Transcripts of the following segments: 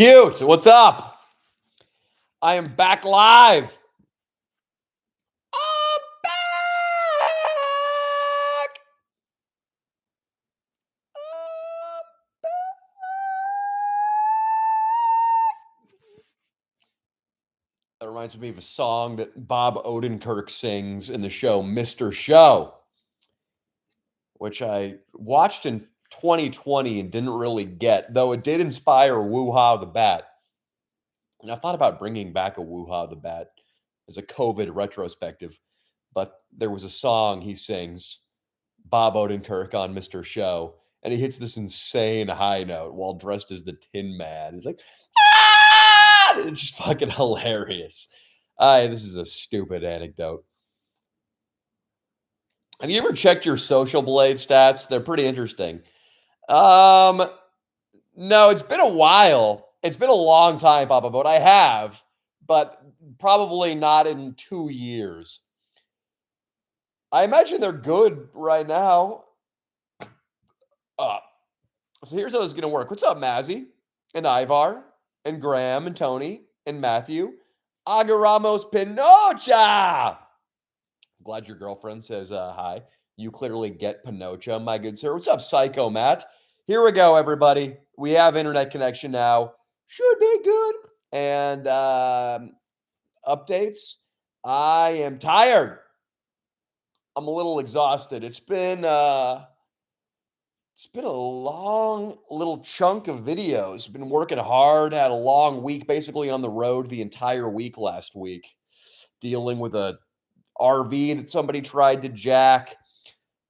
Cute. What's up? I am back live. I'm back. I'm back. That reminds me of a song that Bob Odenkirk sings in the show Mr. Show, which I watched in 2020 and didn't really get, though it did inspire Woo Ha the Bat. And I thought about bringing back a Woo Ha the Bat as a COVID retrospective, but there was a song he sings, Bob Odenkirk on Mr. Show, and he hits this insane high note while dressed as the Tin Man. He's like, ah! It's just fucking hilarious. This is a stupid anecdote. Have you ever checked your Social Blade stats? They're pretty interesting. No, it's been a while. It's been a long time, Papa Boat. I have, but probably not in 2 years. I imagine they're good right now. So here's how this is going to work. What's up, Mazzy? And Ivar? And Graham? And Tony? And Matthew? Agaramos Pinocha! Glad your girlfriend says hi. You clearly get Pinocha, my good sir. What's up, Psycho Matt? Here we go, everybody. We have internet connection now. Should be good. And updates. I am tired. I'm a little exhausted. It's been a long little chunk of videos. Been working hard. Had a long week, basically on the road the entire week last week, dealing with a RV that somebody tried to jack.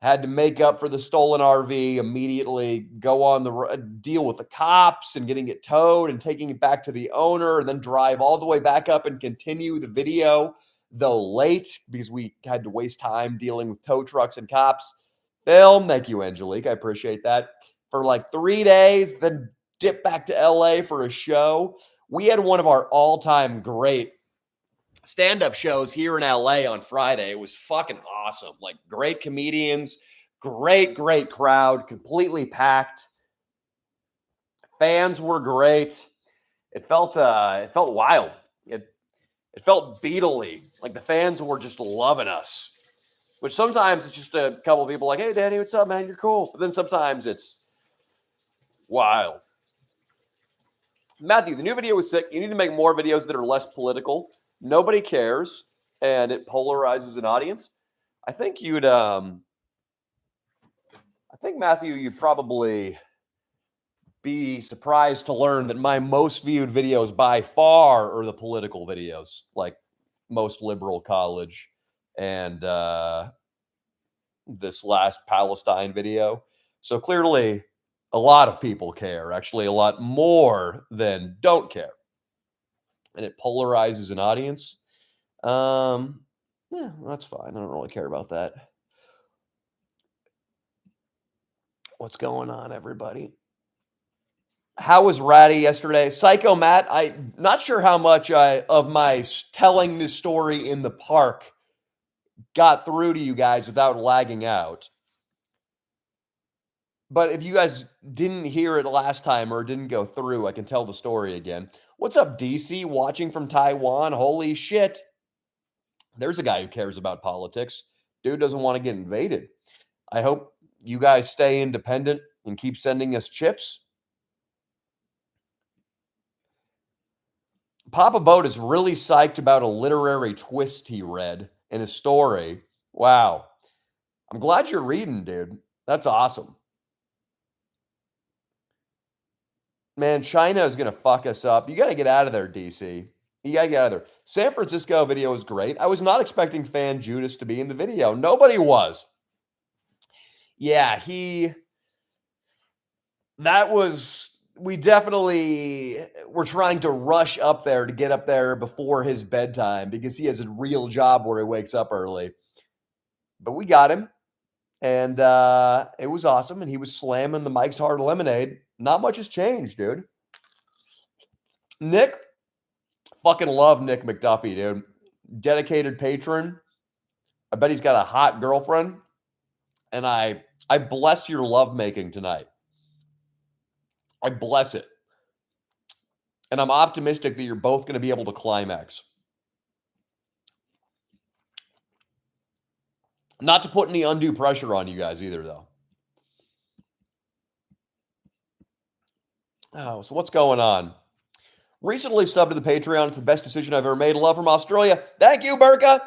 Had to make up for the stolen RV, immediately go on the deal with the cops and getting it towed and taking it back to the owner, and then drive all the way back up and continue the video, though late, because we had to waste time dealing with tow trucks and cops. Film, thank you, Angelique. I appreciate that. For like 3 days, then dip back to LA for a show. We had one of our all-time great stand-up shows here in LA on Friday. It was fucking awesome. Like, great comedians, great crowd, completely packed. Fans were great. It felt wild. It felt Beatle-y. Like the fans were just loving us. Which sometimes it's just a couple of people like, hey, Danny, what's up, man? You're cool. But then sometimes it's wild. Matthew, the new video was sick. You need to make more videos that are less political. Nobody cares, and it polarizes an audience. I think Matthew, you'd probably be surprised to learn that my most viewed videos by far are the political videos, like most liberal college and this last Palestine video. So clearly a lot of people care, actually a lot more than don't care. And it polarizes an audience. Yeah, that's fine. I don't really care about that. What's going on, everybody? How was Ratty yesterday? Psycho Matt, I'm not sure how much of my telling this story in the park got through to you guys without lagging out. But if you guys didn't hear it last time or didn't go through, I can tell the story again. What's up, DC? Watching from Taiwan? Holy shit. There's a guy who cares about politics. Dude doesn't want to get invaded. I hope you guys stay independent and keep sending us chips. Papa Boat is really psyched about a literary twist he read in his story. Wow. I'm glad you're reading, dude. That's awesome. Man, China is going to fuck us up. You got to get out of there, DC. You got to get out of there. San Francisco video was great. I was not expecting Fan Judas to be in the video. Nobody was. Yeah, we definitely were trying to rush up there to get up there before his bedtime because he has a real job where he wakes up early. But we got him, and it was awesome, and he was slamming the Mike's Hard Lemonade. Not much has changed, dude. Nick, fucking love Nick McDuffie, dude. Dedicated patron. I bet he's got a hot girlfriend, and I bless your lovemaking tonight. I bless it. And I'm optimistic that you're both going to be able to climax. Not to put any undue pressure on you guys either, though. Oh, so what's going on? Recently subbed to the Patreon. It's the best decision I've ever made. Love from Australia. Thank you, Burka.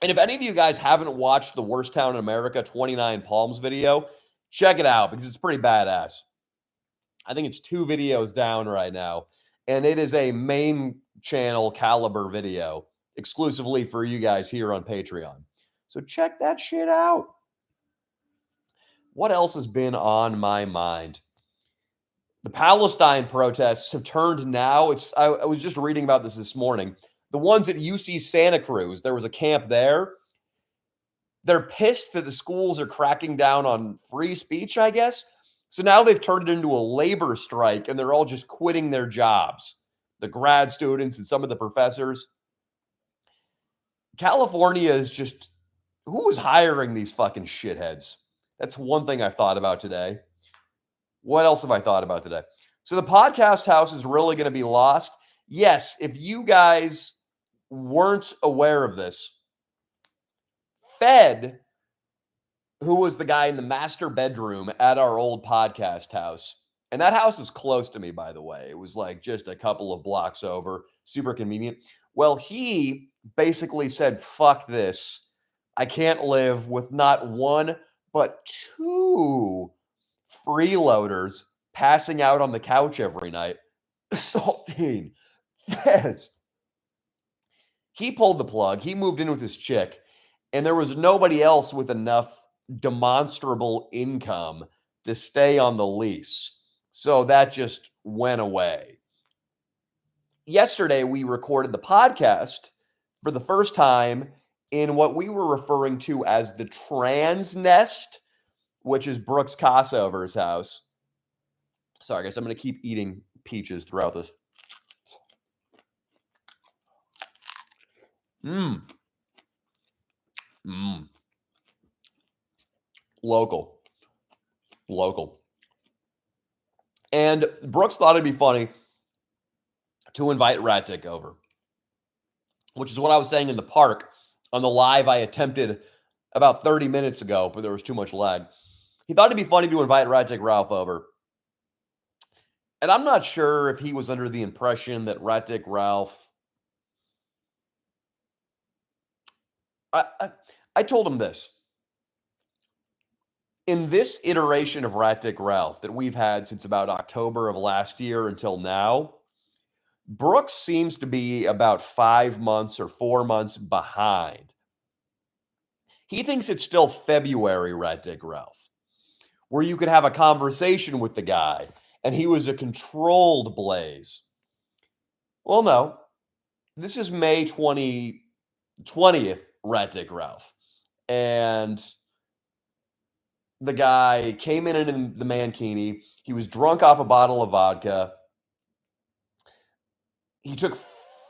And if any of you guys haven't watched the Worst Town in America 29 Palms video, check it out because it's pretty badass. I think it's 2 videos down right now. And it is a main channel caliber video exclusively for you guys here on Patreon. So check that shit out. What else has been on my mind? The Palestine protests have turned now. I was just reading about this morning. The ones at UC Santa Cruz, there was a camp there. They're pissed that the schools are cracking down on free speech, I guess. So now they've turned it into a labor strike and they're all just quitting their jobs. The grad students and some of the professors. California is just, who is hiring these fucking shitheads? That's one thing I've thought about today. What else have I thought about today? So the podcast house is really going to be lost. Yes, if you guys weren't aware of this, Fed, who was the guy in the master bedroom at our old podcast house, and that house was close to me, by the way. It was like just a couple of blocks over, super convenient. Well, he basically said, fuck this. I can't live with not one, but 2 freeloaders passing out on the couch every night. Saltine. Fez. He pulled the plug. He moved in with his chick, and there was nobody else with enough demonstrable income to stay on the lease. So that just went away. Yesterday, we recorded the podcast for the first time in what we were referring to as the trans nest, which is Brooks Kossover's house. Sorry, guys, I'm going to keep eating peaches throughout this. Local. And Brooks thought it'd be funny to invite Ratic over, which is what I was saying in the park on the live I attempted about 30 minutes ago, but there was too much lag. He thought it'd be funny to invite Ratic Ralph over. And I'm not sure if he was under the impression that Ratic Ralph... I told him this. In this iteration of Ratic Ralph that we've had since about October of last year until now, Brooks seems to be about 5 months or 4 months behind. He thinks it's still February Ratic Ralph, where you could have a conversation with the guy and he was a controlled blaze. Well, no. This is May 20th Ratic Ralph. And the guy came in the mankini. He was drunk off a bottle of vodka. He took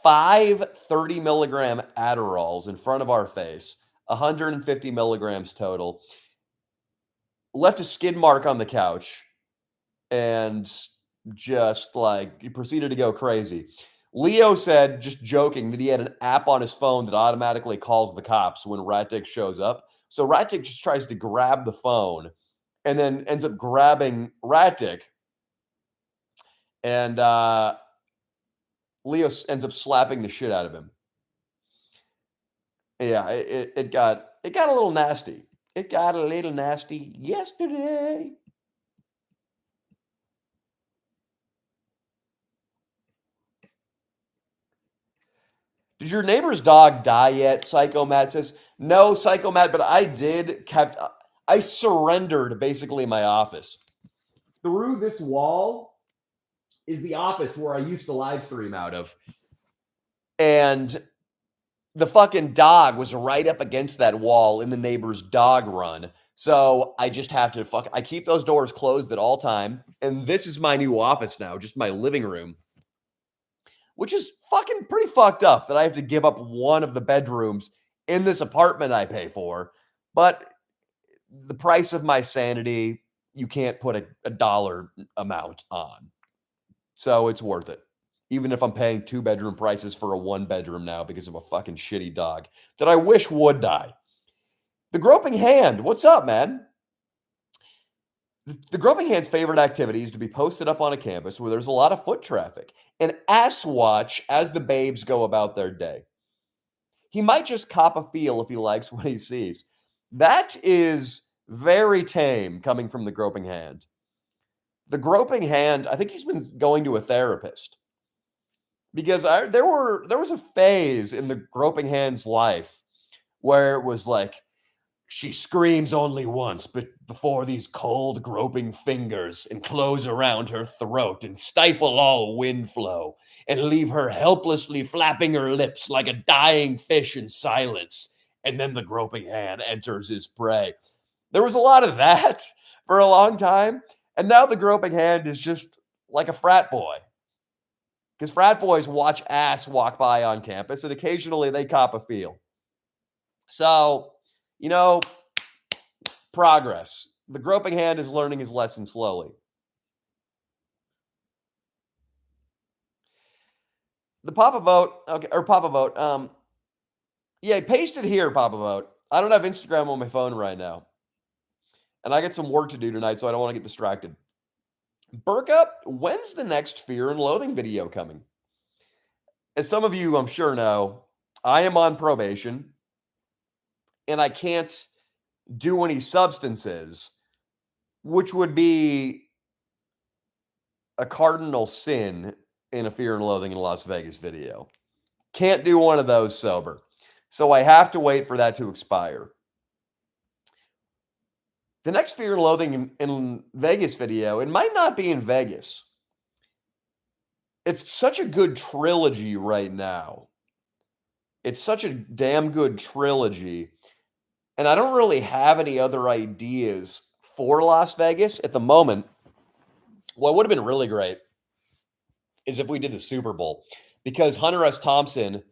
5 30 milligram Adderalls in front of our face, 150 milligrams total, left a skid mark on the couch, and just like he proceeded to go crazy. Leo said, just joking, that he had an app on his phone that automatically calls the cops when Ratic shows up. So Ratic just tries to grab the phone and then ends up grabbing Ratic. And Leo ends up slapping the shit out of him. Yeah, it got a little nasty. It got a little nasty yesterday. Did your neighbor's dog die yet? Psycho Matt says, no, Psycho Matt, but I surrendered basically my office. Through this wall is the office where I used to live stream out of. And the fucking dog was right up against that wall in the neighbor's dog run. So I just have to I keep those doors closed at all time. And this is my new office now, just my living room, which is fucking pretty fucked up that I have to give up one of the bedrooms in this apartment I pay for. But the price of my sanity, you can't put a dollar amount on. So it's worth it. even if I'm paying 2-bedroom prices for a 1-bedroom now because of a fucking shitty dog that I wish would die. The Groping Hand, what's up, man? The Groping Hand's favorite activity is to be posted up on a campus where there's a lot of foot traffic and ass watch as the babes go about their day. He might just cop a feel if he likes what he sees. That is very tame coming from the Groping Hand. The Groping Hand, I think he's been going to a therapist because there was a phase in the Groping Hand's life where it was like, she screams only once, but before these cold, groping fingers enclose around her throat and stifle all wind flow, and leave her helplessly flapping her lips like a dying fish in silence. And then the Groping Hand enters his prey. There was a lot of that for a long time. And now the Groping Hand is just like a frat boy. Because frat boys watch ass walk by on campus, and occasionally they cop a feel. So, progress. The Groping Hand is learning his lesson slowly. The Papa Vote, okay, or Papa Vote. Yeah, paste it here, Papa Vote. I don't have Instagram on my phone right now. And I got some work to do tonight, so I don't want to get distracted. Burka, when's the next Fear and Loathing video coming? As some of you, I'm sure, know, I am on probation, and I can't do any substances, which would be a cardinal sin in a Fear and Loathing in Las Vegas video. Can't do one of those sober. So I have to wait for that to expire. The next Fear and Loathing in Vegas video, it might not be in Vegas. It's such a good trilogy right now. It's such a damn good trilogy. And I don't really have any other ideas for Las Vegas at the moment. What would have been really great is if we did the Super Bowl, because Hunter S. Thompson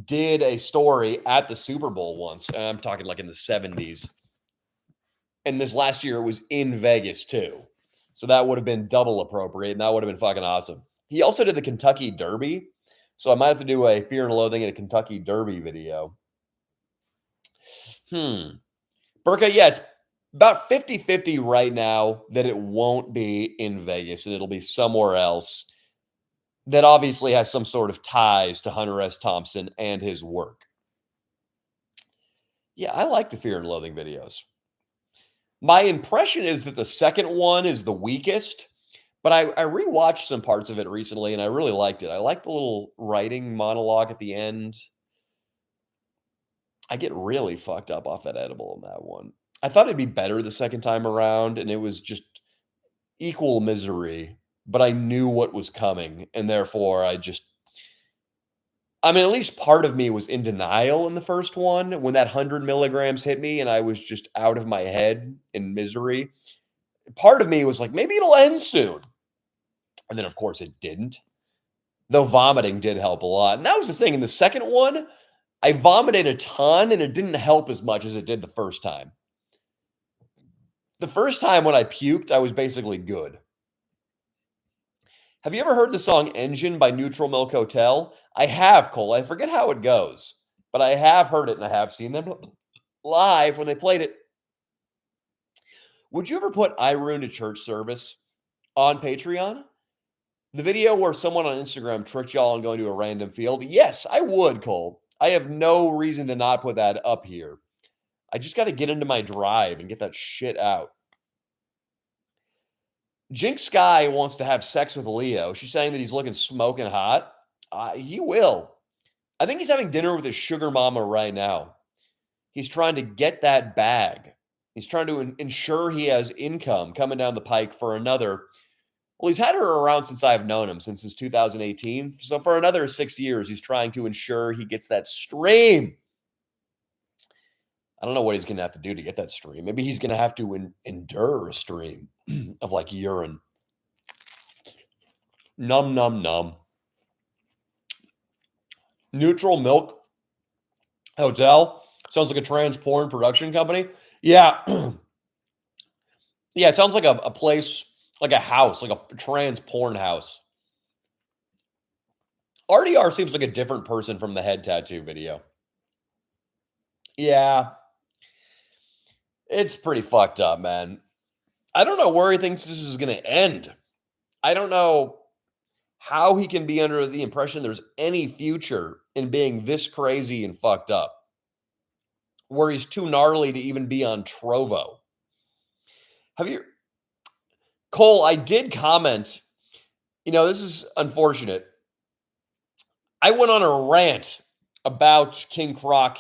did a story at the Super Bowl once. And I'm talking like in the 70s. And this last year it was in Vegas too. So that would have been double appropriate, and that would have been fucking awesome. He also did the Kentucky Derby. So I might have to do a Fear and Loathing in a Kentucky Derby video. Burka, yeah, it's about 50-50 right now that it won't be in Vegas and it'll be somewhere else that obviously has some sort of ties to Hunter S. Thompson and his work. Yeah, I like the Fear and Loathing videos. My impression is that the second one is the weakest, but I rewatched some parts of it recently and I really liked it. I like the little writing monologue at the end. I get really fucked up off that edible in that one. I thought it'd be better the second time around, and it was just equal misery, but I knew what was coming, and therefore at least part of me was in denial in the first one when that 100 milligrams hit me and I was just out of my head in misery. Part of me was like, maybe it'll end soon. And then, of course, it didn't, though vomiting did help a lot. And that was the thing. In the second one, I vomited a ton, and it didn't help as much as it did the first time. The first time when I puked, I was basically good. Have you ever heard the song Engine by Neutral Milk Hotel? I have, Cole. I forget how it goes, but I have heard it and I have seen them live when they played it. Would you ever put I Ruined a Church Service on Patreon? The video where someone on Instagram tricked y'all on going to a random field? Yes, I would, Cole. I have no reason to not put that up here. I just got to get into my drive and get that shit out. Jinx Sky wants to have sex with Leo. She's saying that he's looking smoking hot. He will. I think he's having dinner with his sugar mama right now. He's trying to get that bag. He's trying to ensure he has income coming down the pike for another. Well, he's had her around since I've known him, since 2018. So for another 6 years, he's trying to ensure he gets that stream. I don't know what he's going to have to do to get that stream. Maybe he's going to have to endure a stream of like urine. Num, num, num. Neutral Milk Hotel. Sounds like a trans porn production company. Yeah. Yeah, it sounds like a place, like a house, like a trans porn house. RDR seems like a different person from the head tattoo video. Yeah, it's pretty fucked up, man. I don't know where he thinks this is going to end. I don't know how he can be under the impression there's any future in being this crazy and fucked up, where he's too gnarly to even be on Trovo. Have you, Cole? I did comment. This is unfortunate. I went on a rant about King Croc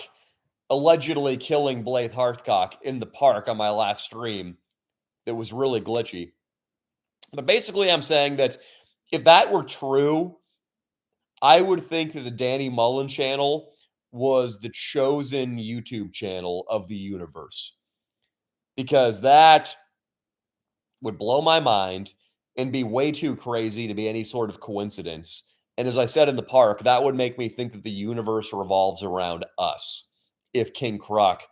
allegedly killing Blythe Hearthcock in the park on my last stream. That was really glitchy. But basically, I'm saying that if that were true, I would think that the Danny Mullen channel was the chosen YouTube channel of the universe, because that would blow my mind and be way too crazy to be any sort of coincidence. And as I said in the park, that would make me think that the universe revolves around us if King Croc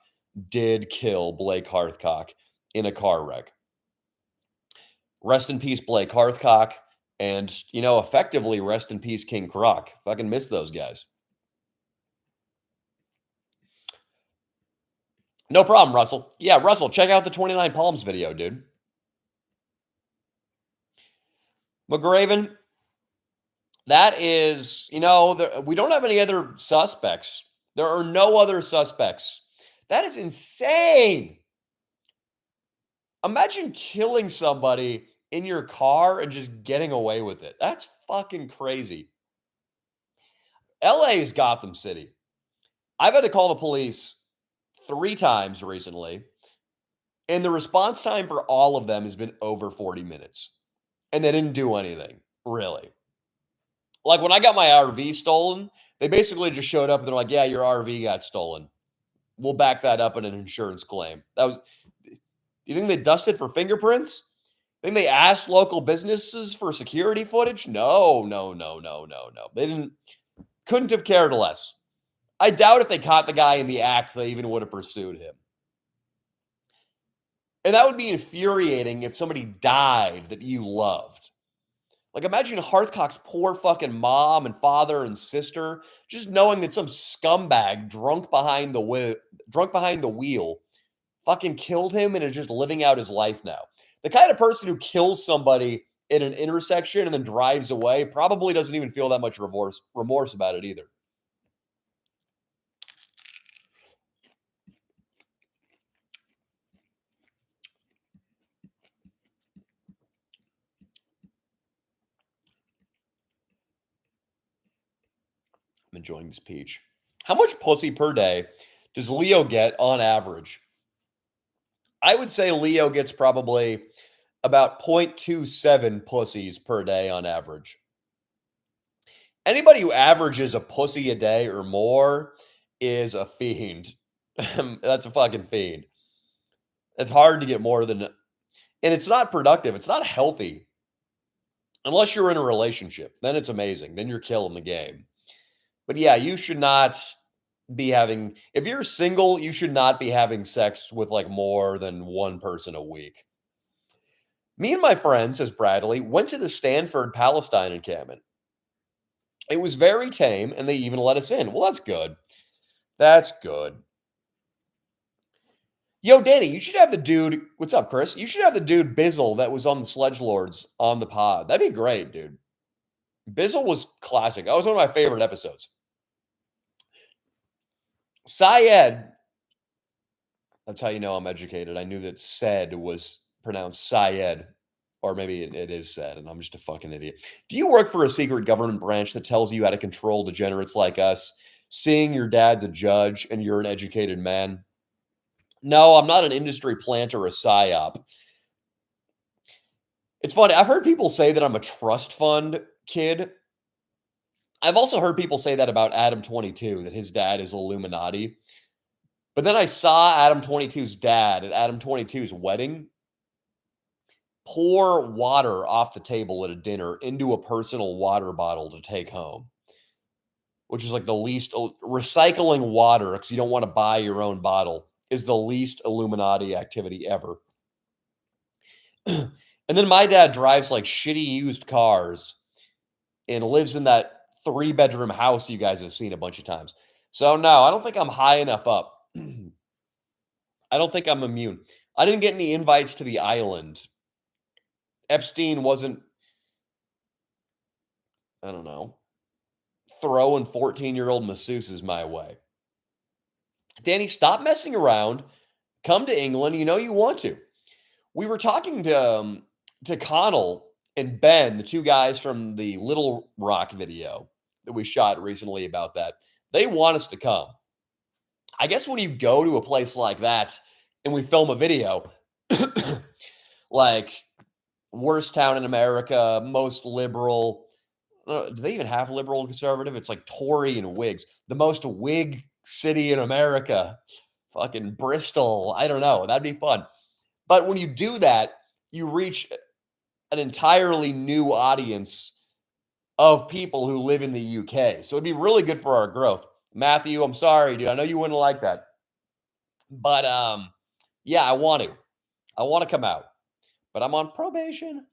did kill Blake Hearthcock in a car wreck. Rest in peace, Blake Hearthcock. And, effectively rest in peace, King Croc. Fucking miss those guys. No problem, Russell. Yeah, Russell, check out the 29 Palms video, dude. McGraven, that is, we don't have any other suspects. There are no other suspects. That is insane. Imagine killing somebody in your car and just getting away with it. That's fucking crazy. LA is Gotham City. I've had to call the police 3 times recently, and the response time for all of them has been over 40 minutes. And they didn't do anything, really. Like when I got my RV stolen, they basically just showed up and they're like, yeah, your RV got stolen. We'll back that up in an insurance claim. You think they dusted for fingerprints? Think they asked local businesses for security footage? No. They couldn't have cared less. I doubt if they caught the guy in the act, they even would have pursued him. And that would be infuriating if somebody died that you loved. Like, imagine Hearthcock's poor fucking mom and father and sister just knowing that some scumbag drunk behind the wheel fucking killed him and is just living out his life now. The kind of person who kills somebody in an intersection and then drives away probably doesn't even feel that much remorse about it either. I'm enjoying this peach. How much pussy per day does Leo get on average? I would say Leo gets probably about 0.27 pussies per day on average. Anybody who averages a pussy a day or more is a fiend. That's a fucking fiend. It's hard to get more than, and it's not productive. It's not healthy. Unless you're in a relationship, then it's amazing. Then you're killing the game. But yeah, you should not be having, if you're single, you should not be having sex with like more than one person a week. Me and my friend, says Bradley, went to the Stanford Palestine encampment. It was very tame, and they even let us in. Well, that's good. That's good. Yo, Danny, you should have the dude. What's up, Chris? You should have the dude Bizzle that was on the Sledge Lords on the pod. That'd be great, dude. Bizzle was classic. That was one of my favorite episodes. Syed. That's how you know I'm educated. I knew that said was pronounced Syed. Or maybe it is said, and I'm just a fucking idiot. Do you work for a secret government branch that tells you how to control degenerates like us, seeing your dad's a judge and you're an educated man? No, I'm not an industry plant or a psyop. It's funny. I've heard people say that I'm a trust fund kid. I've also heard people say that about Adam 22, that his dad is Illuminati. But then I saw Adam 22's dad at Adam 22's wedding pour water off the table at a dinner into a personal water bottle to take home, which is like the least recycling water, because you don't want to buy your own bottle, is the least Illuminati activity ever. And then my dad drives like shitty used cars and lives in that 3-bedroom house you guys have seen a bunch of times. So, no, I don't think I'm high enough up. I don't think I'm immune. I didn't get any invites to the island. Epstein wasn't, I don't know, throwing 14-year-old masseuses my way. Danny, stop messing around. Come to England. You know you want to. We were talking to Connell and Ben, the two guys from the Little Rock video that we shot recently about that. They want us to come. I guess when you go to a place like that and we film a video, like worst town in America, most liberal. Do they even have liberal and conservative? It's like Tory and Whigs. The most Whig city in America. Fucking Bristol. I don't know. That'd be fun. But when you do that, you reach an entirely new audience of people who live in the UK. So it'd be really good for our growth. Matthew, I'm sorry, dude. I know you wouldn't like that. But yeah, I want to. I want to come out. But I'm on probation.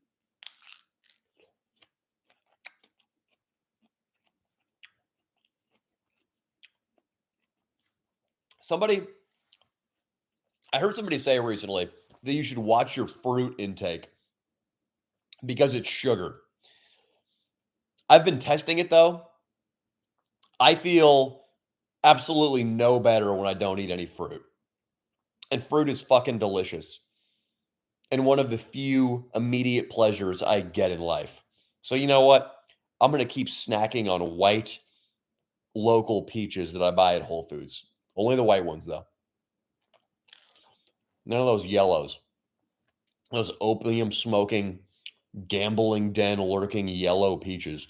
I heard somebody say recently that you should watch your fruit intake because it's sugar. I've been testing it though. I feel absolutely no better when I don't eat any fruit. And fruit is fucking delicious. And one of the few immediate pleasures I get in life. So you know what? I'm going to keep snacking on white local peaches that I buy at Whole Foods. Only the white ones though. None of those yellows. Those opium smoking, gambling den lurking yellow peaches.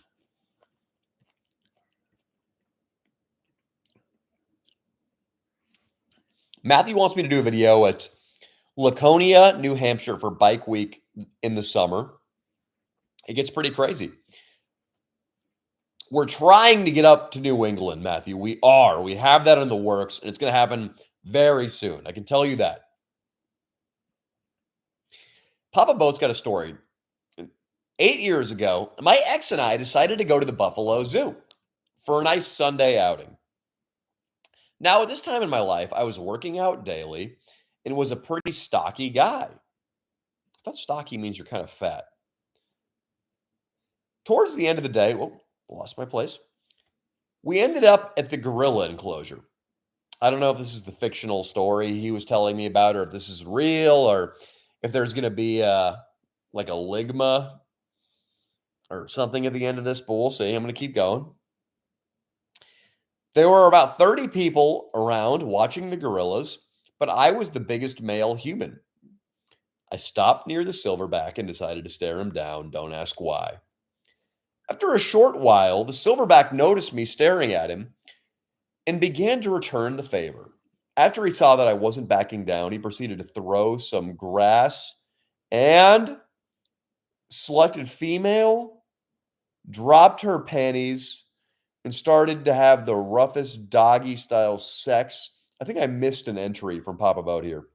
Matthew wants me to do a video at Laconia, New Hampshire for Bike Week in the summer. It gets pretty crazy. We're trying to get up to New England, Matthew. We are. We have that in the works, and it's going to happen very soon. I can tell you that. Papa Boat's got a story. 8 years ago, my ex and I decided to go to the Buffalo Zoo for a nice Sunday outing. Now, at this time in my life, I was working out daily and was a pretty stocky guy. I thought stocky means you're kind of fat. Towards the end of the day, lost my place. We ended up at the gorilla enclosure. I don't know if this is the fictional story he was telling me about, or if this is real, or if there's going to be like a ligma or something at the end of this, but we'll see. I'm going to keep going. There were about 30 people around watching the gorillas, but I was the biggest male human. I stopped near the silverback and decided to stare him down. Don't ask why. After a short while, the silverback noticed me staring at him and began to return the favor. After he saw that I wasn't backing down, he proceeded to throw some grass and selected female, dropped her panties, and started to have the roughest doggy style sex. I think I missed an entry from Papa Boat here.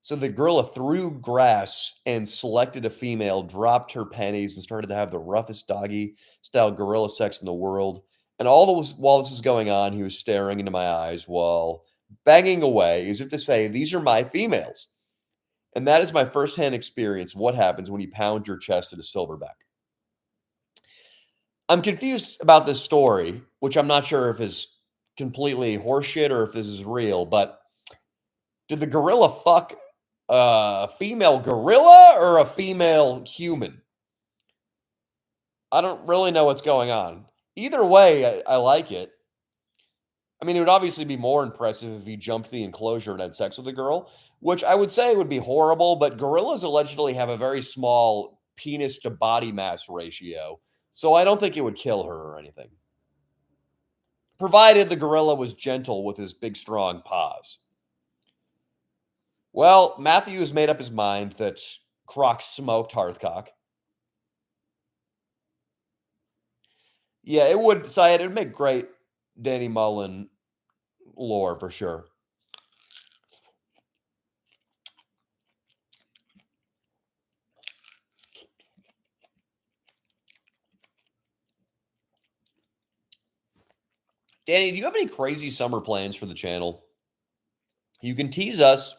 So the gorilla threw grass and selected a female, dropped her panties, and started to have the roughest doggy style gorilla sex in the world. And while this is going on, he was staring into my eyes while banging away as if to say, "These are my females." And that is my firsthand experience of what happens when you pound your chest at a silverback. I'm confused about this story, which I'm not sure if is completely horseshit or if this is real, but did the gorilla fuck a female gorilla or a female human? I don't really know what's going on. Either way, I like it. I mean, it would obviously be more impressive if he jumped the enclosure and had sex with a girl, which I would say would be horrible, but gorillas allegedly have a very small penis to body mass ratio, so I don't think it would kill her or anything. Provided the gorilla was gentle with his big, strong paws. Well, Matthew has made up his mind that Croc smoked Hearthcock. Yeah, it would, Syed, it would make great Danny Mullen lore for sure. Danny, do you have any crazy summer plans for the channel? You can tease us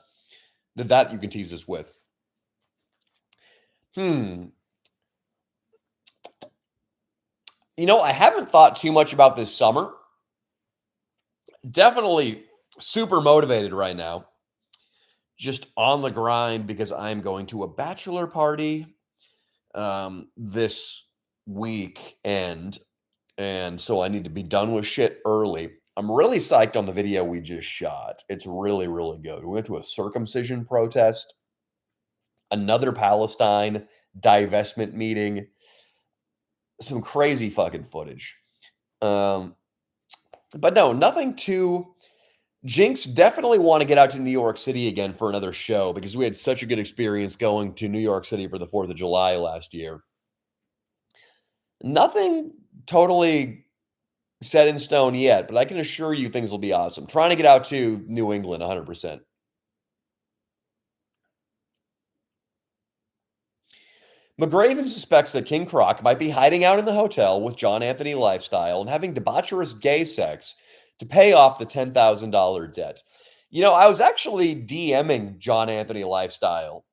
that you can tease us with. You know, I haven't thought too much about this summer. Definitely super motivated right now. Just on the grind because I'm going to a bachelor party this weekend. And so I need to be done with shit early. I'm really psyched on the video we just shot. It's really, really good. We went to a circumcision protest, another Palestine divestment meeting, some crazy fucking footage. But no, nothing too. Jinx definitely want to get out to New York City again for another show because we had such a good experience going to New York City for the 4th of July last year. Nothing totally set in stone yet, but I can assure you things will be awesome. Trying to get out to New England 100%. McGraven suspects that King Croc might be hiding out in the hotel with John Anthony Lifestyle and having debaucherous gay sex to pay off the $10,000 debt. You know, I was actually DMing John Anthony Lifestyle.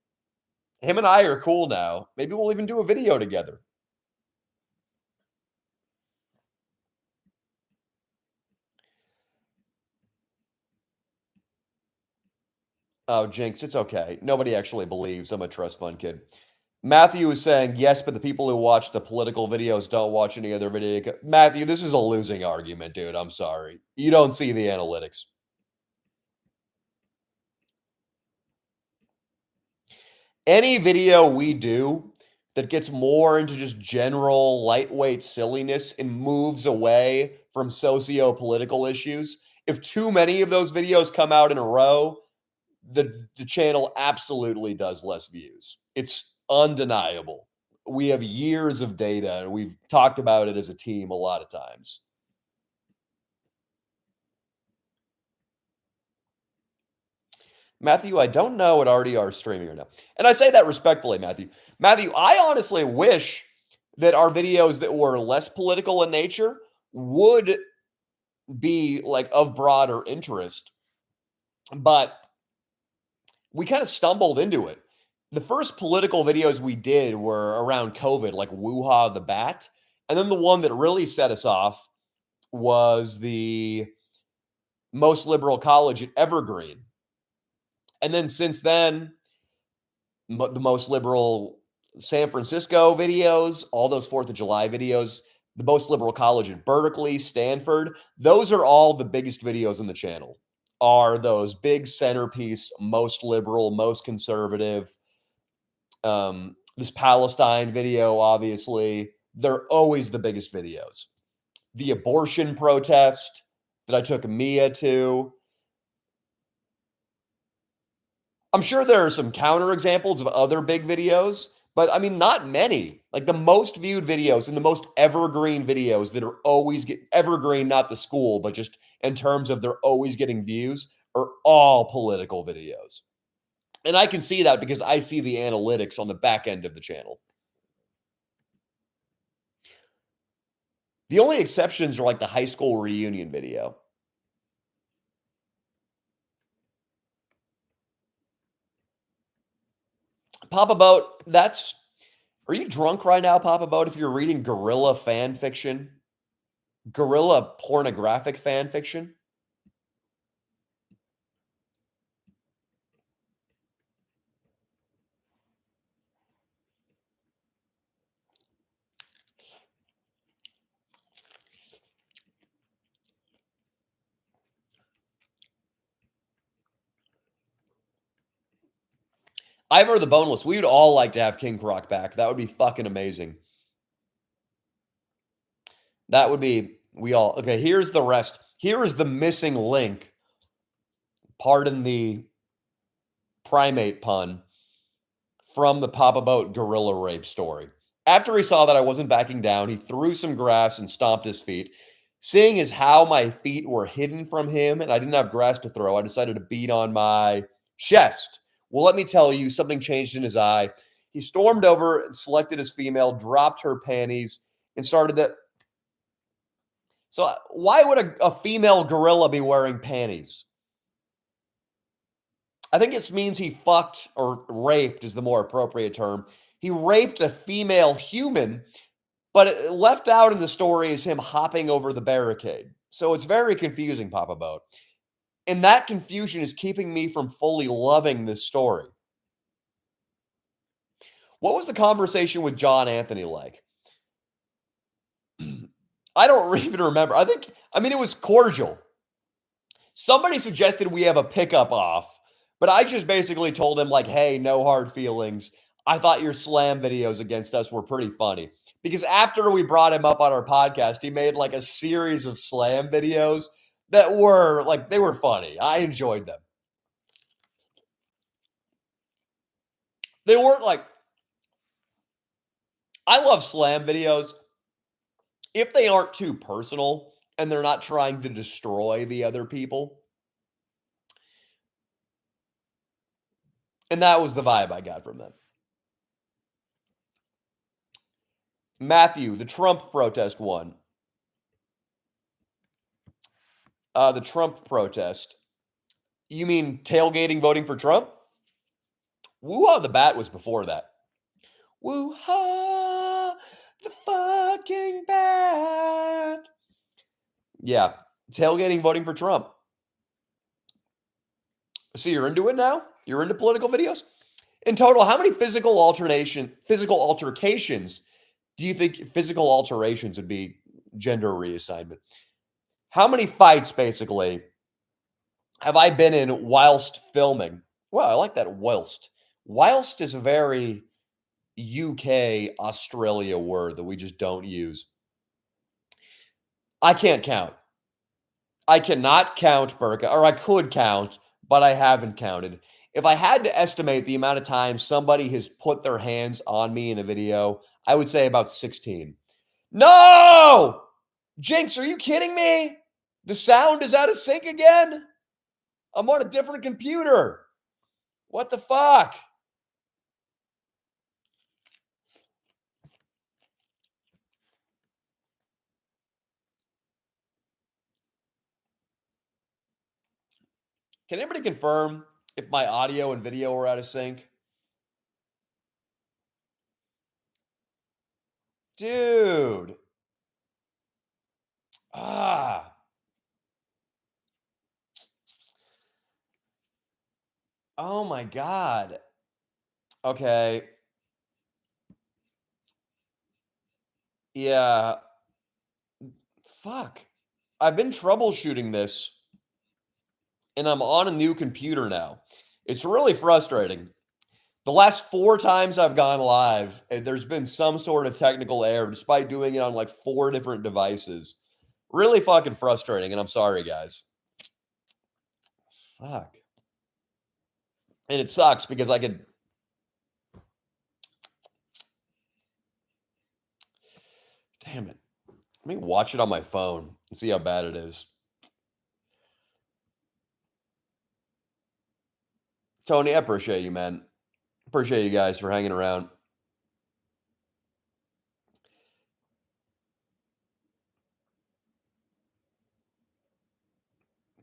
Him and I are cool now. Maybe we'll even do a video together. Oh, Jinx, it's okay. Nobody actually believes I'm a trust fund kid. Matthew is saying, yes, but the people who watch the political videos don't watch any other video. Matthew, this is a losing argument, dude. I'm sorry. You don't see the analytics. Any video we do that gets more into just general lightweight silliness and moves away from socio-political issues, if too many of those videos come out in a row, the channel absolutely does less views. It's undeniable. We have years of data, and we've talked about it as a team a lot of times. Matthew, I don't know what RDR is streaming right now. And I say that respectfully, Matthew. Matthew, I honestly wish that our videos that were less political in nature would be like of broader interest. But we kind of stumbled into it. The first political videos we did were around COVID, like Wuha the Bat. And then the one that really set us off was the most liberal college at Evergreen. And then since then, the most liberal San Francisco videos, all those 4th of July videos, the most liberal college at Berkeley, Stanford, those are all the biggest videos in the channel. Are those big centerpiece, most liberal, most conservative. This Palestine video, obviously, they're always the biggest videos. The abortion protest that I took Mia to. I'm sure there are some counter examples of other big videos, but I mean, not many. Like the most viewed videos and the most evergreen videos that are always evergreen, not the school, but just in terms of they're always getting views, are all political videos. And I can see that because I see the analytics on the back end of the channel. The only exceptions are like the high school reunion video. Papa Boat, are you drunk right now, Papa Boat, if you're reading guerrilla fan fiction? Guerrilla pornographic fan fiction? Ivor the Boneless. We would all like to have King Croc back. That would be fucking amazing. That would be, okay, here's the rest. Here is the missing link. Pardon the primate pun from the Papa Boat gorilla rape story. After he saw that I wasn't backing down, he threw some grass and stomped his feet. Seeing as how my feet were hidden from him and I didn't have grass to throw, I decided to beat on my chest. Well, let me tell you, something changed in his eye. He stormed over and selected his female, dropped her panties, and started So why would a female gorilla be wearing panties? I think it means he fucked or raped is the more appropriate term. He raped a female human, but left out in the story is him hopping over the barricade. So it's very confusing, Papa Boat. And that confusion is keeping me from fully loving this story. What was the conversation with John Anthony like? I don't even remember. I mean, it was cordial. Somebody suggested we have a pickup off, but I just basically told him, like, hey, no hard feelings. I thought your slam videos against us were pretty funny. Because after we brought him up on our podcast, he made like a series of slam videos that were like, they were funny. I enjoyed them. They weren't like, I love slam videos if they aren't too personal and they're not trying to destroy the other people. And that was the vibe I got from them. Matthew, the Trump protest won. The Trump protest. You mean tailgating voting for Trump? Woo-ha the bat was before that. Woo-ha the fucking bat. Yeah, tailgating voting for Trump. So you're into it now? You're into political videos? In total, how many physical altercations do you think physical alterations would be gender reassignment? How many fights, basically, have I been in whilst filming? Well, I like that whilst. Whilst is a very UK, Australia word that we just don't use. I can't count. I cannot count, Burka, or I could count, but I haven't counted. If I had to estimate the amount of time somebody has put their hands on me in a video, I would say about 16. No! Jinx, are you kidding me? The sound is out of sync again? I'm on a different computer. What the fuck? Can anybody confirm if my audio and video are out of sync? Dude. Ah. Oh my God. Okay. Yeah. Fuck. I've been troubleshooting this and I'm on a new computer now. It's really frustrating. The last 4 times I've gone live, there's been some sort of technical error despite doing it on like 4 different devices. Really fucking frustrating, and I'm sorry, guys. Fuck. And it sucks because I could. Damn it. Let me watch it on my phone and see how bad it is. Tony, I appreciate you, man. Appreciate you guys for hanging around.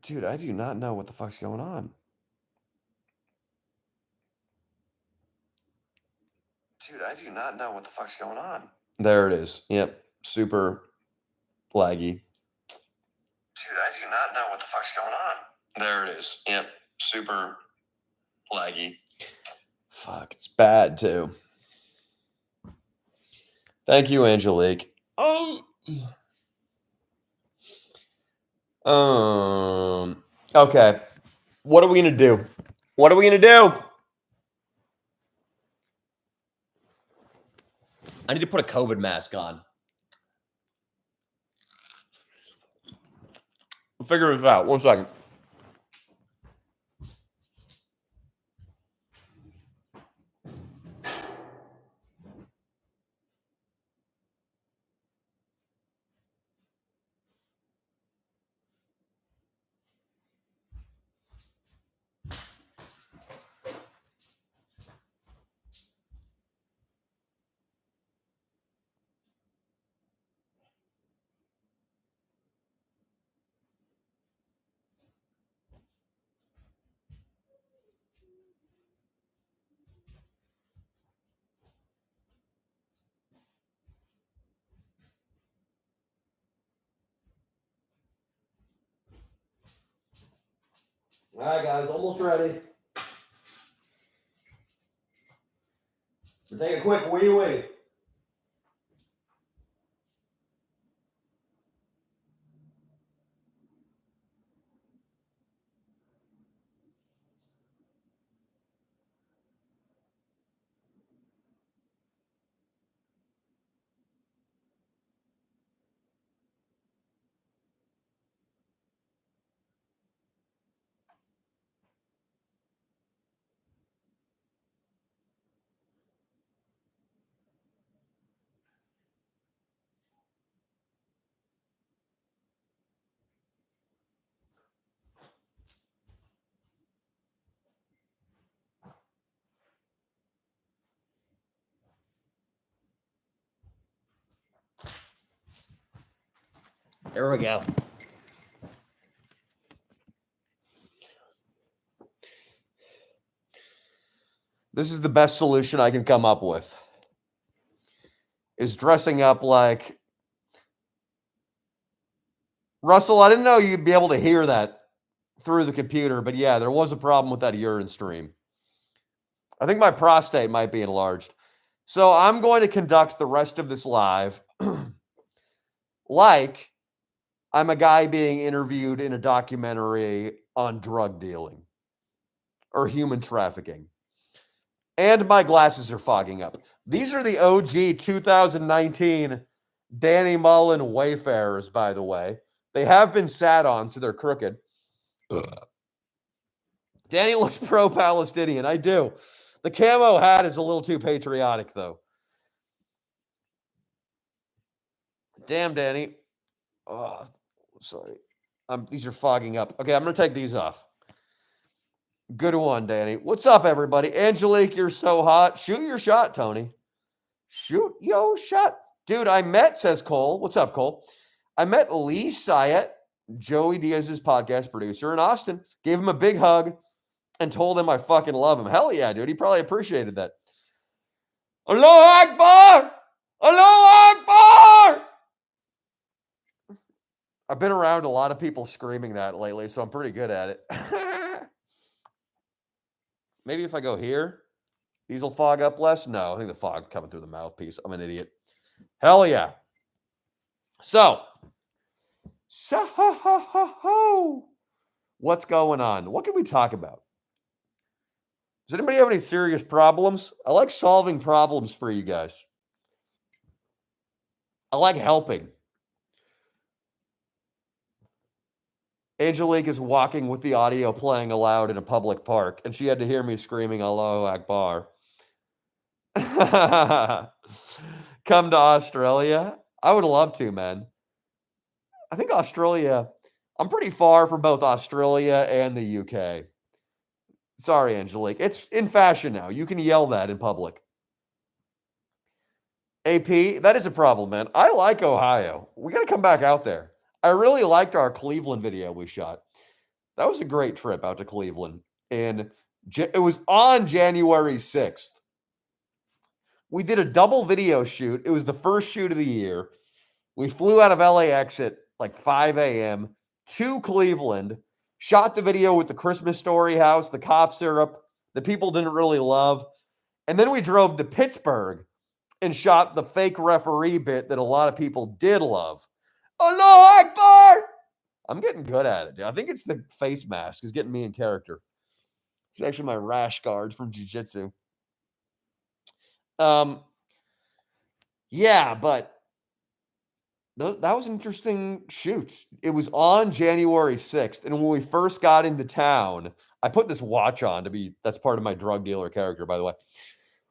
Dude, I do not know what the fuck's going on. Dude, I do not know what the fuck's going on. There it is. Yep. Super laggy. Dude, I do not know what the fuck's going on. There it is. Yep. Super laggy. Fuck, it's bad too. Thank you, Angelique. Okay. What are we gonna do? What are we gonna do? I need to put a COVID mask on. We'll figure this out. 1 second. All right, guys, almost ready. So take a quick wee-wee. There we go. This is the best solution I can come up with. Is dressing up like Russell. I didn't know you'd be able to hear that through the computer, but yeah, there was a problem with that urine stream. I think my prostate might be enlarged. So I'm going to conduct the rest of this live like I'm a guy being interviewed in a documentary on drug dealing or human trafficking. And my glasses are fogging up. These are the OG 2019 Danny Mullen Wayfarers, by the way. They have been sat on, so they're crooked. Danny looks pro-Palestinian. I do. The camo hat is a little too patriotic, though. Damn, Danny. Oh, sorry. These are fogging up. Okay, I'm going to take these off. Good one, Danny. What's up, everybody? Angelique, you're so hot. Shoot your shot, Tony. Shoot your shot. Dude, I met, says Cole. What's up, Cole? I met Lee Syatt, Joey Diaz's podcast producer in Austin. Gave him a big hug and told him I fucking love him. Hell yeah, dude. He probably appreciated that. Allahu Akbar! Allahu Akbar! I've been around a lot of people screaming that lately, so I'm pretty good at it. Maybe if I go here, these will fog up less. No, I think the fog coming through the mouthpiece. I'm an idiot. Hell yeah. So, what's going on? What can we talk about? Does anybody have any serious problems? I like solving problems for you guys. I like helping. Angelique is walking with the audio playing aloud in a public park, and she had to hear me screaming Allahu Akbar. Come to Australia? I would love to, man. I think Australia, I'm pretty far from both Australia and the UK. Sorry, Angelique. It's in fashion now. You can yell that in public. AP, that is a problem, man. I like Ohio. We got to come back out there. I really liked our Cleveland video we shot. That was a great trip out to Cleveland. And it was on January 6th. We did a double video shoot. It was the first shoot of the year. We flew out of LAX at like 5 a.m. to Cleveland, shot the video with the Christmas Story house, the cough syrup that people didn't really love. And then we drove to Pittsburgh and shot the fake referee bit that a lot of people did love. Allahu Akbar! I'm getting good at it, dude. I think it's the face mask is getting me in character. It's actually my rash guard from jiu-jitsu. Yeah, but that was an interesting shoot. It was on January 6th. And when we first got into town, I put this watch on that's part of my drug dealer character, by the way.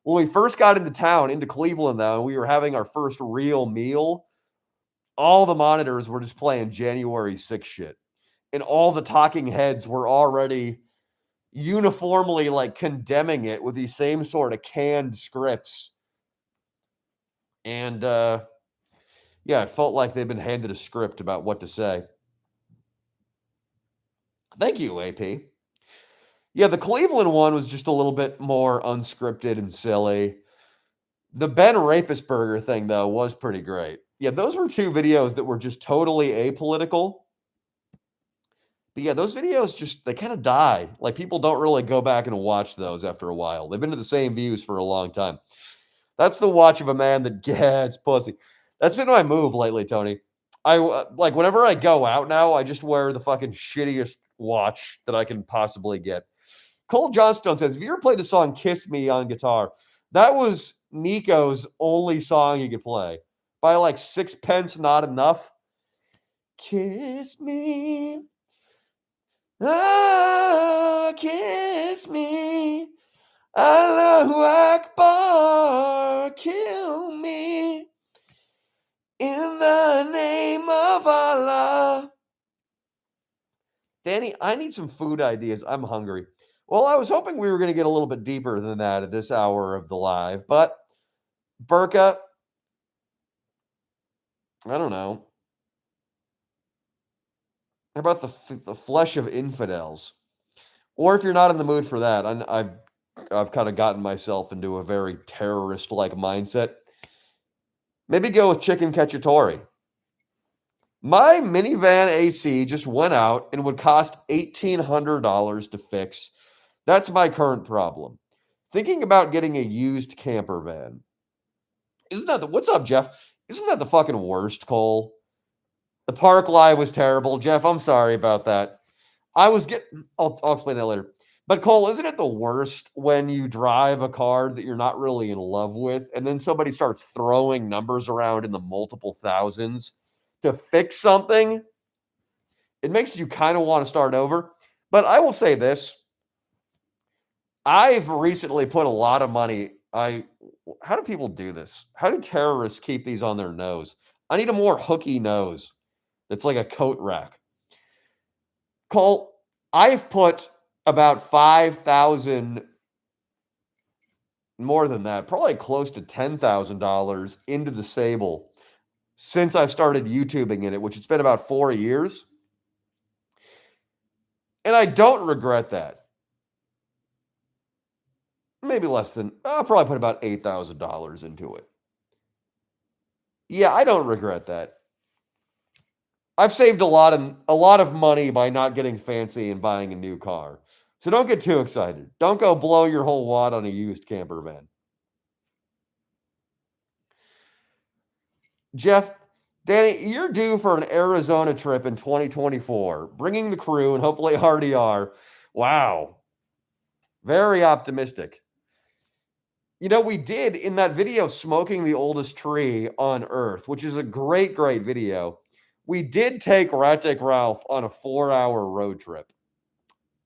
When we first got into town, into Cleveland, though, and we were having our first real meal, all the monitors were just playing January 6th shit. And all the talking heads were already uniformly like condemning it with these same sort of canned scripts. And yeah, it felt like they'd been handed a script about what to say. Thank you, AP. Yeah, the Cleveland one was just a little bit more unscripted and silly. The Ben Rapisberger thing, though, was pretty great. Yeah, those were two videos that were just totally apolitical. But yeah, those videos just they kind of die. Like people don't really go back and watch those after a while. They've been to the same views for a long time. That's the watch of a man that gets pussy. That's been my move lately, Tony. Like whenever I go out now, I just wear the fucking shittiest watch that I can possibly get. Cole Johnstone says, "Have you ever played the song Kiss Me on guitar?" That was Nico's only song he could play. By like Sixpence Not Enough. Kiss me. Ah, kiss me. Allahu Akbar. Kill me. In the name of Allah. Danny, I need some food ideas. I'm hungry. Well, I was hoping we were going to get a little bit deeper than that at this hour of the live, but Burka, I don't know. How about the flesh of infidels? Or if you're not in the mood for that, I've kind of gotten myself into a very terrorist-like mindset. Maybe go with chicken cacciatore. My minivan AC just went out and would cost $1,800 to fix. That's my current problem. Thinking about getting a used camper van. Isn't that the what's up, Jeff? Isn't that the fucking worst, Cole? The park live was terrible. Jeff, I'm sorry about that. I'll explain that later. But Cole, isn't it the worst when you drive a car that you're not really in love with and then somebody starts throwing numbers around in the multiple thousands to fix something? It makes you kind of want to start over. But I will say this. I've recently put a lot of money. How do people do this? How do terrorists keep these on their nose? I need a more hooky nose. That's like a coat rack. Cole, I've put about 5,000, more than that, probably close to $10,000 into the Sable since I've started YouTubing in it, which it's been about 4 years. And I don't regret that. Maybe less than, I'll probably put about $8,000 into it. Yeah, I don't regret that. I've saved a lot of money by not getting fancy and buying a new car. So don't get too excited. Don't go blow your whole wad on a used camper van. Jeff, Danny, you're due for an Arizona trip in 2024, bringing the crew and hopefully already are. Wow. Very optimistic. You know, we did in that video, Smoking the Oldest Tree on Earth, which is a great, great video. We did take Rat Dick Ralph on a 4-hour road trip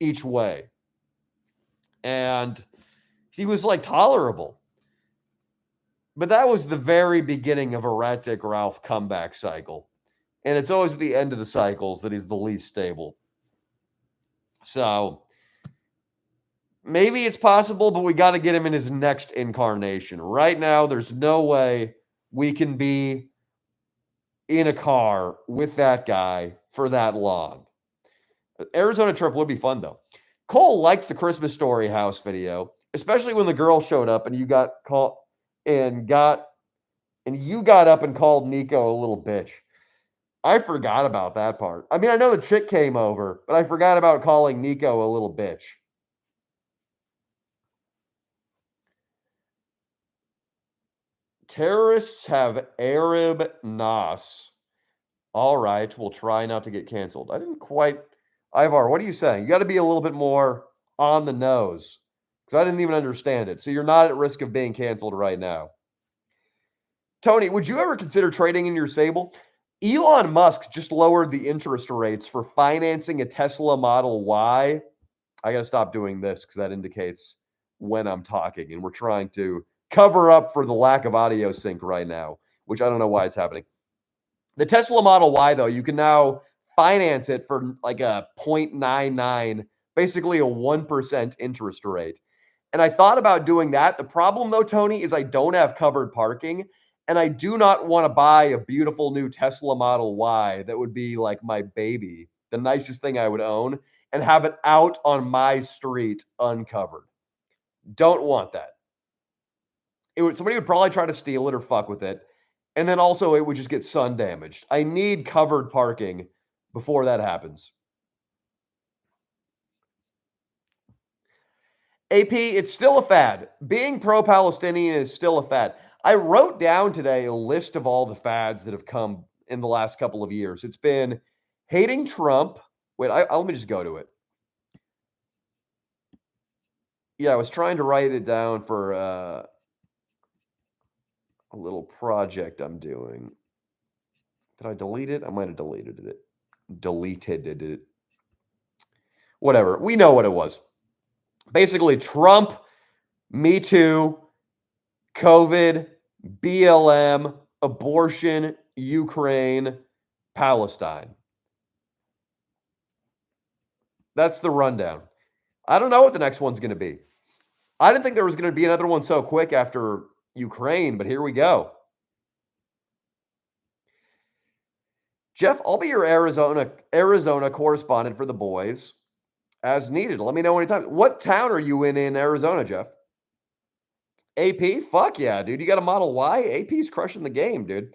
each way. And he was like tolerable. But that was the very beginning of a Rat Dick Ralph comeback cycle. And it's always at the end of the cycles that he's the least stable. So maybe it's possible, but we got to get him in his next incarnation. Right now, there's no way we can be in a car with that guy for that long. Arizona trip would be fun, though. Cole liked the Christmas Story house video, especially when the girl showed up and you got called and you got up and called Nico a little bitch. I forgot about that part. I mean, I know the chick came over, but I forgot about calling Nico a little bitch. Terrorists have Arab Nas. All right, we'll try not to get canceled. I didn't quite. Ivar, what are you saying? You got to be a little bit more on the nose because I didn't even understand it. So you're not at risk of being canceled right now. Tony, would you ever consider trading in your Sable? Elon Musk just lowered the interest rates for financing a Tesla Model Y. I got to stop doing this because that indicates when I'm talking, and we're trying to cover up for the lack of audio sync right now, which I don't know why it's happening. The Tesla Model Y, though, you can now finance it for like a 0.99, basically a 1% interest rate. And I thought about doing that. The problem, though, Tony, is I don't have covered parking. And I do not want to buy a beautiful new Tesla Model Y that would be like my baby, the nicest thing I would own, and have it out on my street uncovered. Don't want that. Somebody would probably try to steal it or fuck with it. And then also it would just get sun damaged. I need covered parking before that happens. AP, it's still a fad. Being pro-Palestinian is still a fad. I wrote down today a list of all the fads that have come in the last couple of years. It's been hating Trump. Wait, let me just go to it. Yeah, I was trying to write it down for a little project I'm doing. Did I delete it? I might have deleted it. Deleted it. Whatever. We know what it was. Basically, Trump, Me Too, COVID, BLM, abortion, Ukraine, Palestine. That's the rundown. I don't know what the next one's going to be. I didn't think there was going to be another one so quick after Ukraine, but here we go. Jeff, I'll be your Arizona correspondent for the boys as needed. Let me know anytime. What town are you in Arizona, Jeff? AP? Fuck yeah, dude. You got a Model Y? AP's crushing the game, dude.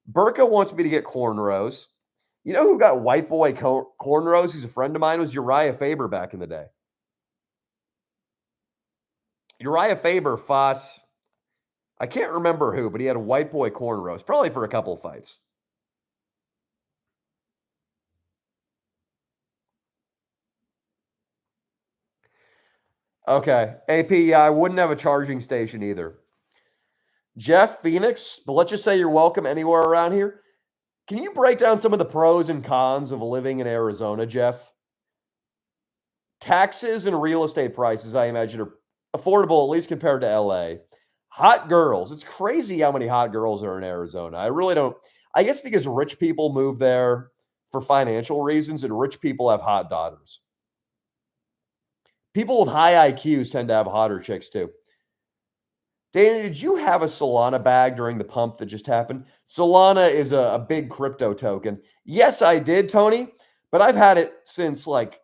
Burka wants me to get cornrows. You know who got white boy cornrows? He's a friend of mine. Was Uriah Faber back in the day. Uriah Faber fought, I can't remember who, but he had a white boy cornrows, probably for a couple fights. Okay. AP, yeah, I wouldn't have a charging station either. Jeff, Phoenix, but let's just say you're welcome anywhere around here. Can you break down some of the pros and cons of living in Arizona, Jeff? Taxes and real estate prices, I imagine, are affordable, at least compared to LA. Hot girls. It's crazy how many hot girls are in Arizona. I really don't. I guess because rich people move there for financial reasons and rich people have hot daughters. People with high IQs tend to have hotter chicks too. Danny, did you have a Solana bag during the pump that just happened? Solana is a big crypto token. Yes, I did, Tony, but I've had it since like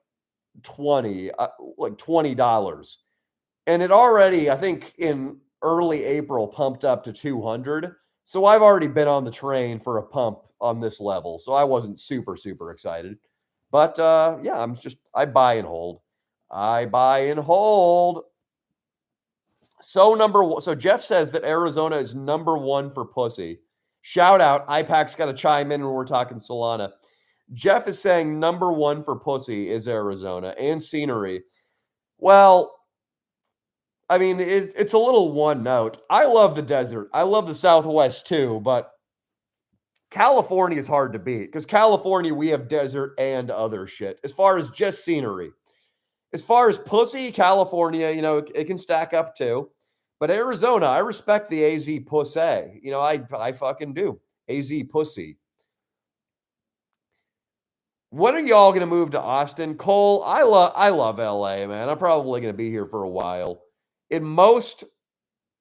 $20. And it already, I think in early April, pumped up to 200. So I've already been on the train for a pump on this level. So I wasn't super, super excited. But yeah, I buy and hold. I buy and hold. So number one. So Jeff says that Arizona is number one for pussy. Shout out. IPAC's got to chime in when we're talking Solana. Jeff is saying number one for pussy is Arizona and scenery. Well, I mean, it's a little one note. I love the desert. I love the Southwest too, but California is hard to beat because California, we have desert and other shit as far as just scenery. As far as pussy, California, it can stack up too. But Arizona, I respect the AZ pussy. I fucking do. AZ pussy. When are y'all going to move to Austin? Cole, I love LA, man. I'm probably going to be here for a while. In most,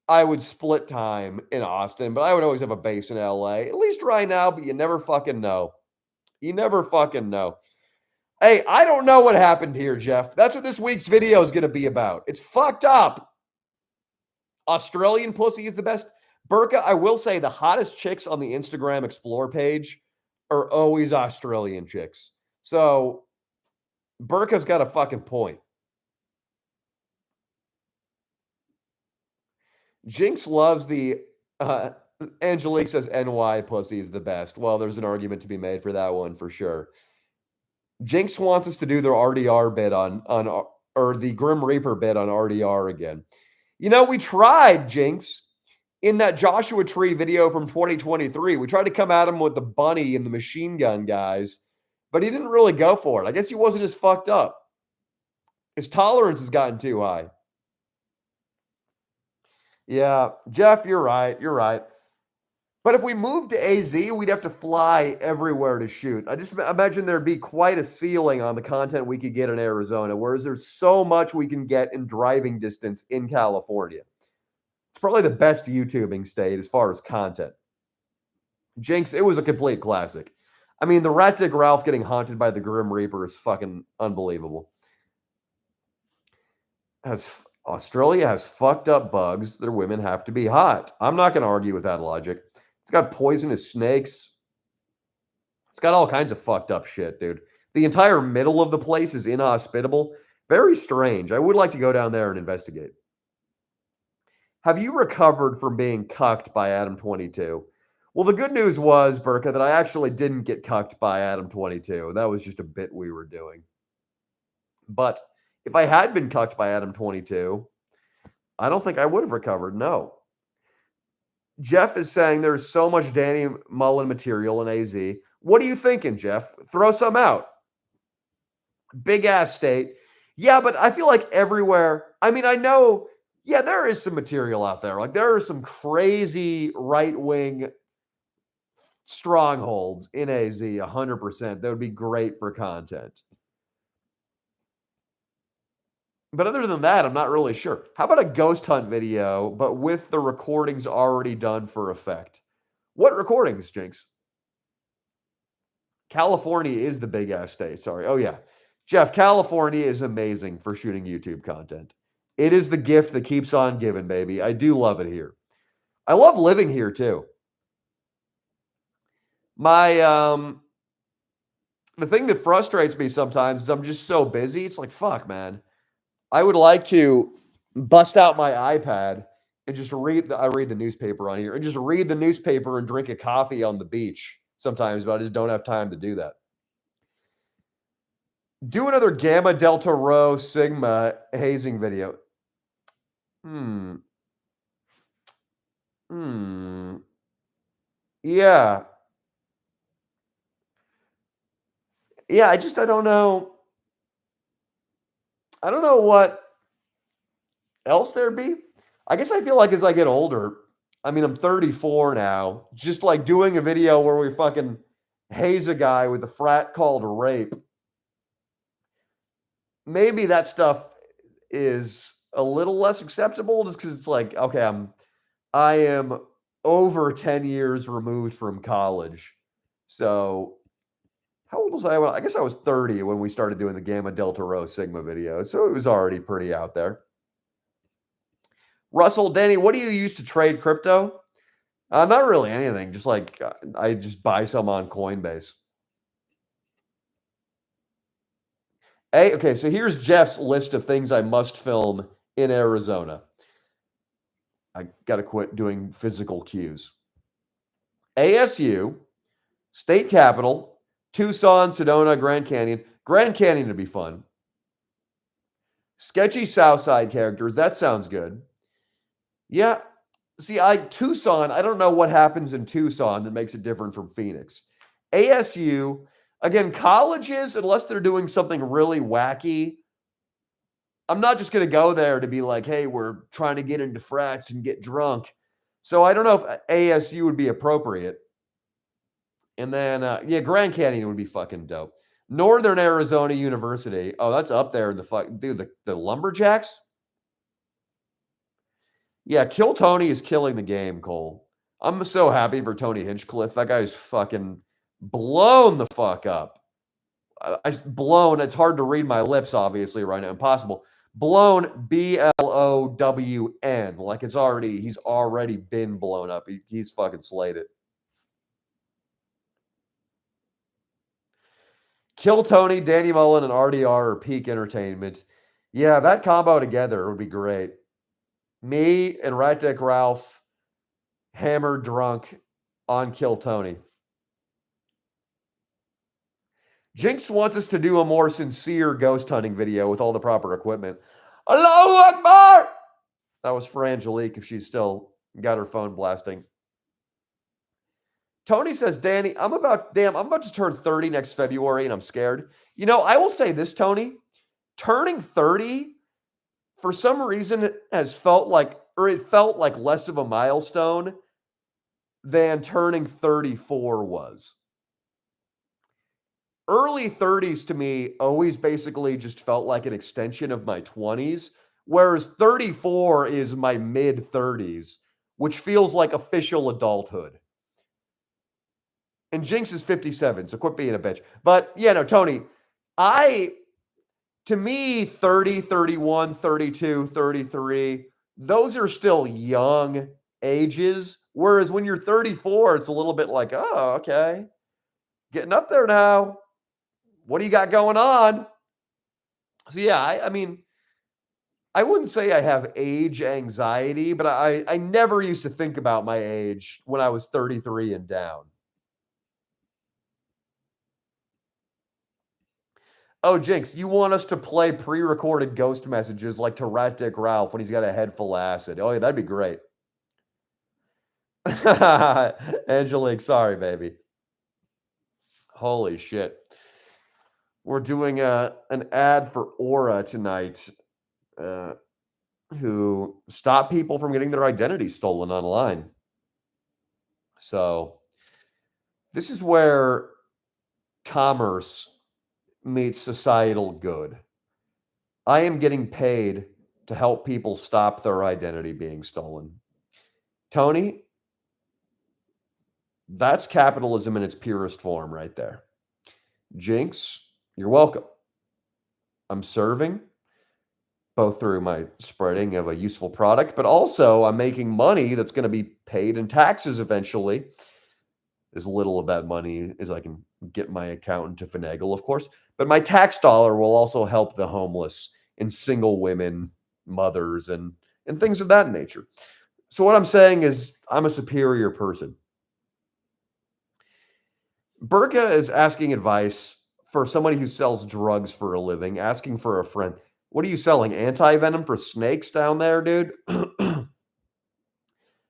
I would split time in Austin, but I would always have a base in LA, at least right now, but you never fucking know. You never fucking know. Hey, I don't know what happened here, Jeff. That's what this week's video is going to be about. It's fucked up. Australian pussy is the best. Burka, I will say the hottest chicks on the Instagram Explore page are always Australian chicks. So Burka's got a fucking point. Jinx loves the Angelique says NY pussy is the best. Well, there's an argument to be made for that one for sure. Jinx wants us to do their RDR bid on or the Grim Reaper bid on RDR again. We tried, Jinx, in that Joshua Tree video from 2023. We tried to come at him with the bunny and the machine gun guys, but he didn't really go for it. I guess he wasn't as fucked up. His tolerance has gotten too high. Yeah, Jeff, you're right. You're right. But if we moved to AZ, we'd have to fly everywhere to shoot. I just imagine there'd be quite a ceiling on the content we could get in Arizona, whereas there's so much we can get in driving distance in California. It's probably the best YouTubing state as far as content. Jinx, it was a complete classic. I mean, the Rat Dick Ralph getting haunted by the Grim Reaper is fucking unbelievable. Australia has fucked up bugs. Their women have to be hot. I'm not going to argue with that logic. It's got poisonous snakes. It's got all kinds of fucked up shit, dude. The entire middle of the place is inhospitable. Very strange. I would like to go down there and investigate. Have you recovered from being cucked by Adam22? Well, the good news was, Burka, that I actually didn't get cucked by Adam22. That was just a bit we were doing. But if I had been cucked by Adam22, I don't think I would have recovered. No. Jeff is saying there's so much Danny Mullen material in AZ. What are you thinking, Jeff? Throw some out. Big ass state. Yeah, but I feel like everywhere. I mean, I know, yeah, there is some material out there. Like there are some crazy right-wing strongholds in AZ 100%. That would be great for content. But other than that, I'm not really sure. How about a ghost hunt video, but with the recordings already done for effect? What recordings, Jinx? California is the big ass state. Sorry. Oh, yeah. Jeff, California is amazing for shooting YouTube content. It is the gift that keeps on giving, baby. I do love it here. I love living here too. The thing that frustrates me sometimes is I'm just so busy. It's like, fuck, man. I would like to bust out my iPad and just I read the newspaper on here and just read the newspaper and drink a coffee on the beach sometimes, but I just don't have time to do that. Do another Gamma Delta Rho Sigma hazing video. Yeah. Yeah, I don't know. I don't know what else there'd be. I guess I feel like as I get older, I mean, I'm 34 now, just like doing a video where we fucking haze a guy with a frat called rape. Maybe that stuff is a little less acceptable just because it's like, okay, I am over 10 years removed from college. So how old was I? Well, I guess I was 30 when we started doing the Gamma Delta Rho Sigma video. So it was already pretty out there. Russell, Danny, what do you use to trade crypto? Not really anything. Just like I just buy some on Coinbase. Okay, so here's Jeff's list of things I must film in Arizona. I got to quit doing physical cues. ASU, State Capitol, Tucson, Sedona, Grand Canyon. Grand Canyon would be fun. Sketchy Southside characters. That sounds good. Yeah. See, Tucson, I don't know what happens in Tucson that makes it different from Phoenix. ASU, again, colleges, unless they're doing something really wacky, I'm not just going to go there to be like, hey, we're trying to get into frats and get drunk. So I don't know if ASU would be appropriate. And then, yeah, Grand Canyon would be fucking dope. Northern Arizona University. Oh, that's up there in the the Lumberjacks. Yeah, Kill Tony is killing the game, Cole. I'm so happy for Tony Hinchcliffe. That guy's fucking blown the fuck up. Blown. It's hard to read my lips, obviously, right now. Impossible. Blown, BLOWN. Like he's already been blown up. He's fucking slayed it. Kill Tony, Danny Mullen, and RDR are peak entertainment. Yeah, that combo together would be great. Me and Rat Dick Ralph hammered drunk on Kill Tony. Jinx wants us to do a more sincere ghost hunting video with all the proper equipment. Allahu Akbar! That was for Angelique if she's still got her phone blasting. Tony says, Danny, I'm about to turn 30 next February and I'm scared. You know, I will say this, Tony. Turning 30, for some reason, it felt like less of a milestone than turning 34 was. Early 30s to me always basically just felt like an extension of my 20s, whereas 34 is my mid 30s, which feels like official adulthood. And Jinx is 57, so quit being a bitch. But yeah, no, Tony, to me, 30, 31, 32, 33, those are still young ages. Whereas when you're 34, it's a little bit like, oh, okay, getting up there now. What do you got going on? So yeah, I mean, I wouldn't say I have age anxiety, but I never used to think about my age when I was 33 and down. Oh, Jinx, you want us to play pre-recorded ghost messages like to Rat Dick Ralph when he's got a head full of acid. Oh, yeah, that'd be great. Angelique, sorry, baby. Holy shit. We're doing an ad for Aura tonight, uh, who stop people from getting their identity stolen online. So this is where commerce meets societal good. I am getting paid to help people stop their identity being stolen. Tony, that's capitalism in its purest form right there. Jinx, you're welcome. I'm serving both through my spreading of a useful product, but also I'm making money that's going to be paid in taxes eventually. As little of that money as I can get my accountant to finagle, of course. But my tax dollar will also help the homeless and single women, mothers, and things of that nature. So what I'm saying is I'm a superior person. Burka is asking advice for somebody who sells drugs for a living, asking for a friend. What are you selling? Anti-venom for snakes down there, dude?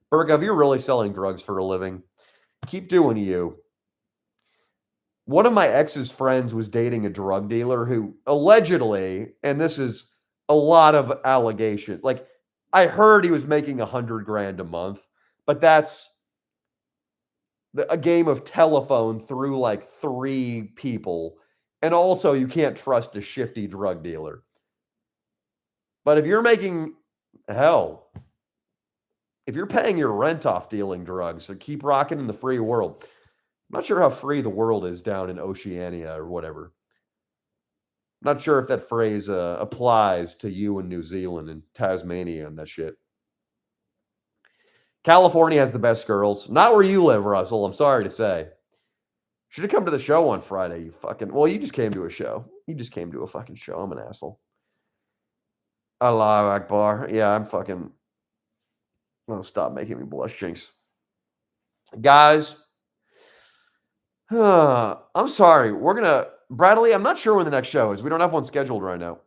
Burka, if you're really selling drugs for a living, keep doing you. One of my ex's friends was dating a drug dealer who allegedly, and this is a lot of allegation. Like, I heard he was making 100 grand a month, but that's a game of telephone through like 3 people. And also, you can't trust a shifty drug dealer. But if you're making, hell, if you're paying your rent off dealing drugs, so keep rocking in the free world. I'm not sure how free the world is down in Oceania or whatever. Not sure if that phrase applies to you in New Zealand and Tasmania and that shit. California has the best girls. Not where you live, Russell. I'm sorry to say. Should have come to the show on Friday. You fucking. Well, you just came to a show. You just came to a fucking show. I'm an asshole. Allahu Akbar. Yeah, I'm fucking. Oh, stop making me blush, Jinx. Guys, I'm sorry. We're gonna Bradley. I'm not sure when the next show is. We don't have one scheduled right now.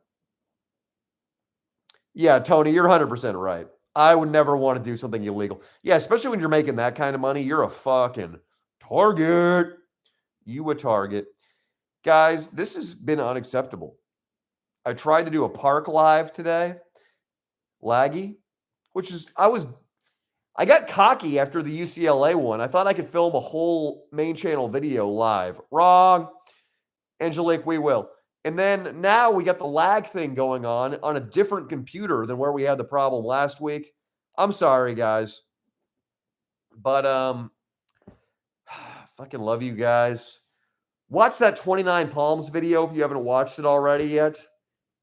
Yeah, Tony, you're 100% right. I would never want to do something illegal. Yeah, especially when you're making that kind of money. You're a fucking target. You a target. Guys, this has been unacceptable. I tried to do a park live today, laggy, which is, I got cocky after the UCLA one. I thought I could film a whole main channel video live. Wrong. Angelique, we will. And then now we got the lag thing going on a different computer than where we had the problem last week. I'm sorry, guys. But fucking love you guys. Watch that 29 Palms video if you haven't watched it already yet.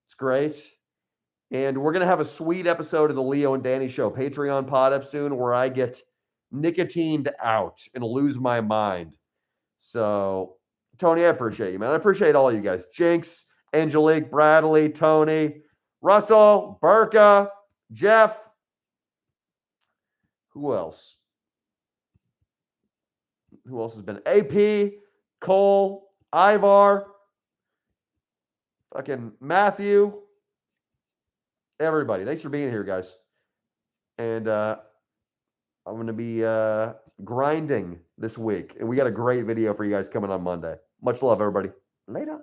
It's great. And we're going to have a sweet episode of the Leo and Danny Show Patreon pod up soon where I get nicotined out and lose my mind. So, Tony, I appreciate you, man. I appreciate all you guys. Jinx, Angelique, Bradley, Tony, Russell, Burka, Jeff. Who else? Who else has been? AP, Cole, Ivar, fucking Matthew. Everybody. Thanks for being here, guys. And I'm going to be grinding this week. And we got a great video for you guys coming on Monday. Much love, everybody. Later.